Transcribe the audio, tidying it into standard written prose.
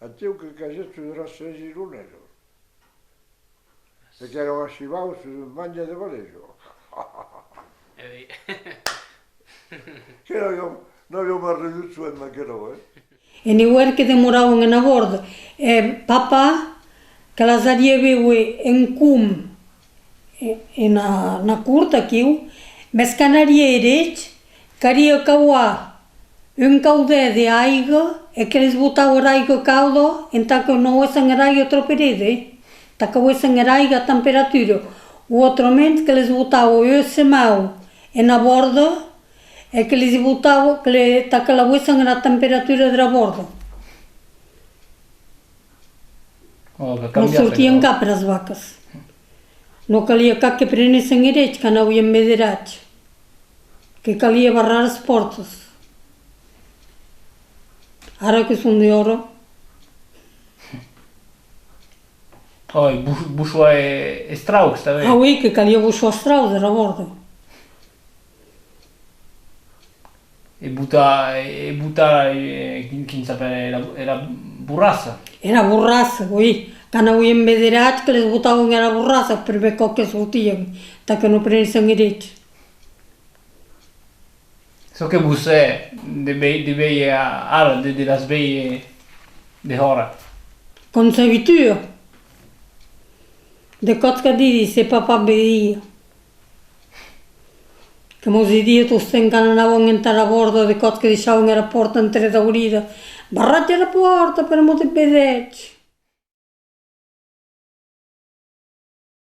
Até o que a gente era 6 iluneros. Perché erano arrivati su Magna de Valeggio. Che non abbiamo riduto in Macchino, E ne vuoi che demoravano a bordo. E papà, che la sarebbe in cum, na curta kiu, mas canarieres, queria cauar caldé de água, e que eles botavam a água calda, então que não ouçam a água troperede, então que ouçam a água a temperatura. O outro momento que eles botavam o semau e na borda, é que eles botavam, que ela ouçam a temperatura da borda. Não sortiam cá para as vacas. Não calia cá que prendessem direito, que não iam mederados. Que calia barrar as portas. Ara que são de ouro. Poi bušo je strauk, šta ve? Ah oui, que calia bušo astral da borda. E buta quem sabe era burraça. Era borraça, oui. Que não iam mederados, que eles botavam era borraça, para ver qual que sortiam. Até que não prendessem direito. So che bus è de veia ara de las veie de hora. Quando se habitua. De cosca di se papà vedia. Que meus idiotas se enganavano entrar a bordo de cosca deixavam a porta entreabrida. Barrate a porta para não te pedetes.